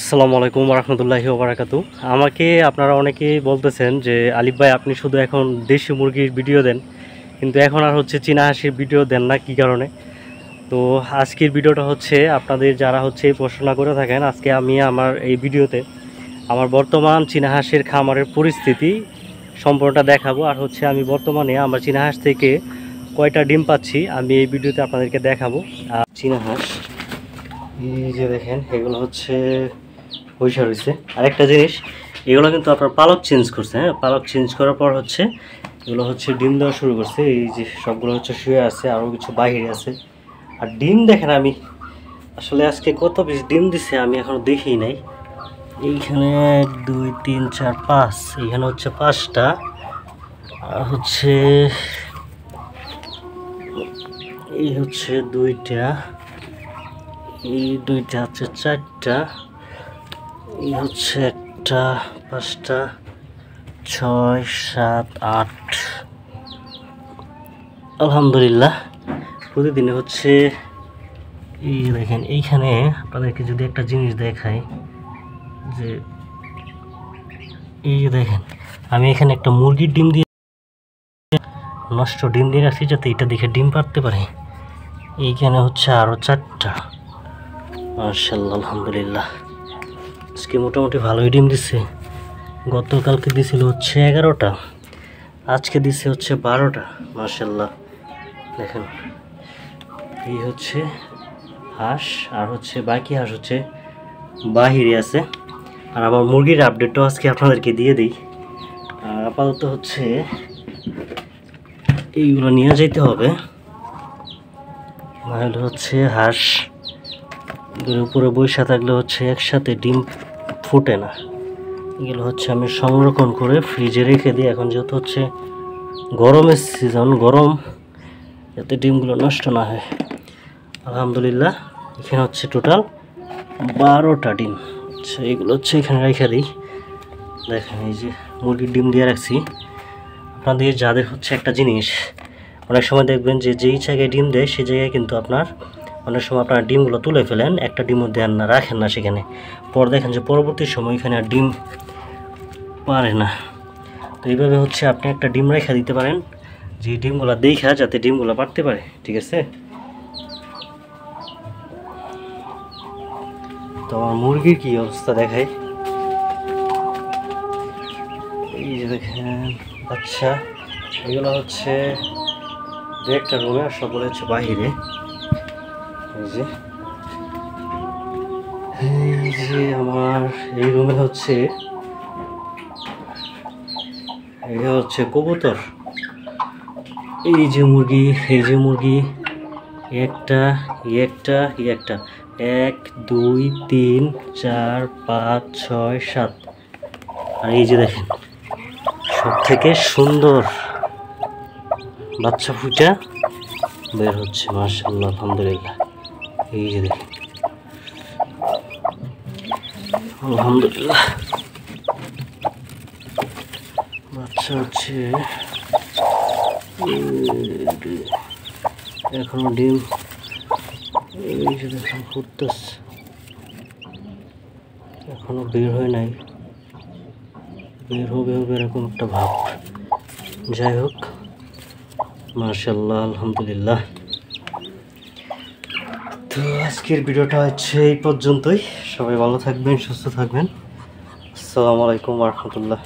আসসালামু আলাইকুম রহমতুল্লাহি ওয়া বারাকাতু। আমাকে আপনারা অনেকেই বলতেছেন যে আলিফ ভাই আপনি শুধু এখন দেশি মুরগির ভিডিও দেন, কিন্তু এখন আর হচ্ছে চীনা হাঁসির ভিডিও দেন না, কী কারণে? তো আজকের ভিডিওটা হচ্ছে আপনাদের যারা হচ্ছে এই প্রশ্ন করে থাকেন, আজকে আমি আমার এই ভিডিওতে আমার বর্তমান চীনা হাঁসের খামারের পরিস্থিতি সম্পূর্ণটা দেখাবো। আর হচ্ছে আমি বর্তমানে আমার চীনা হাঁস থেকে কয়টা ডিম পাচ্ছি আমি এই ভিডিওতে আপনাদেরকে দেখাবো। আর চীনা হাঁস এই যে দেখেন, এগুলো হচ্ছে পয়সা রয়েছে। আরেকটা জিনিস, এগুলো কিন্তু আপনার পালক চেঞ্জ করছে। হ্যাঁ, পালক চেঞ্জ করার পর হচ্ছে এগুলো হচ্ছে ডিম দেওয়া শুরু করছে। এই যে সবগুলো হচ্ছে শুয়ে আছে, আরও কিছু বাইরে আছে। আর ডিম দেখেন, আমি আসলে আজকে কত পিস ডিম দিছে আমি এখনো দেখি নাই। এইখানে 1 2 3 4 5, এইখানে হচ্ছে 5টা, আর হচ্ছে এই হচ্ছে 2টা, এই 2টা হচ্ছে 4টা, এই হচ্ছে 1টা, 5টা, 6 7 8। আলহামদুলিল্লাহ প্রতিদিনে হচ্ছে এই দেখেন, এইখানে আপনাদেরকে যদি একটা জিনিস দেখাই, যে এই যে দেখেন আমি এখানে একটা মুরগির ডিম দিয়ে নষ্ট ডিম দিয়ে রাখছি যাতে এটা দেখে ডিম পারতে পারে। এইখানে হচ্ছে আরও 4টা। মাশাআল্লাহ আলহামদুলিল্লাহ আজকে মোটামুটি ভালোই ডিম দিচ্ছে। গতকালকে দিছিল হচ্ছে 11টা, আজকে দিচ্ছে হচ্ছে 12টা। মাশাআল্লাহ দেখেন, এই হচ্ছে হাঁস, আর হচ্ছে বাকি হাঁস হচ্ছে বাহিরে আছে। আর আমার মুরগির আপডেটটাও আজকে আপনাদেরকে দিয়ে দিই। আপাতত হচ্ছে এইগুলো নিয়ে যেতে হবে, নাহলে হচ্ছে হাঁস উপরে বসে থাকলে হচ্ছে একসাথে ডিম ফুটে না। এগুলো হচ্ছে আমি সংরক্ষণ করে ফ্রিজে রেখে দিই। এখন যেহেতু হচ্ছে গরমের সিজন, গরম, যাতে ডিমগুলো নষ্ট না হয়। আলহামদুলিল্লাহ এখানে হচ্ছে টোটাল 12টা ডিম। আচ্ছা, এগুলো হচ্ছে এখানে রেখে দিই। দেখেন এই যে মুরগির ডিম দিয়ে রাখছি। আপনাদের যাদের হচ্ছে একটা জিনিস, অনেক সময় দেখবেন যে যেই জায়গায় ডিম দেয় সেই জায়গায় কিন্তু আপনার অনেক সময় আপনার ডিমগুলো তুলে ফেলেন, একটা ডিমও দেন না, রাখেন না সেখানে। পর দেখেন যে পরবর্তী সময় এখানে আর ডিম পারে না। তো এইভাবে হচ্ছে আপনি একটা ডিম রেখে দিতে পারেন, যে ডিমগুলো দেখা যাতে ডিমগুলো পারতে পারে। ঠিক আছে, তো আমার মুরগির কি অবস্থা দেখাই। এই যে দেখেন, আচ্ছা এগুলো হচ্ছে একটা রুমে, আর সবগুলো হচ্ছে বাহিরে। এই যে আমার এই রুমে হচ্ছে এটা হচ্ছে কবুতর। এই যে মুরগি, এই যে মুরগি, একটা একটা একটা 1 2 3 4 5 6 7। আর এই যে দেখেন সব থেকে সুন্দর বাচ্চা ফুটা বের হচ্ছে। মাশাআল্লাহ আলহামদুলিল্লাহ। এই যে দেখেন আলহামদুলিল্লাহ বাচ্চা হচ্ছে, এখনো ডিম এই যে দেখেন ফুটতেছে, এখনো বের হয় নাই, বের হবে হবে এরকম একটা ভাব। যাই হোক মাশাআল্লাহ আলহামদুলিল্লাহ। তো আজকের ভিডিওটা হচ্ছে এই পর্যন্তই। সবাই ভালো থাকবেন, সুস্থ থাকবেন। আসসালামু আলাইকুম ওয়া রাহমাতুল্লাহ।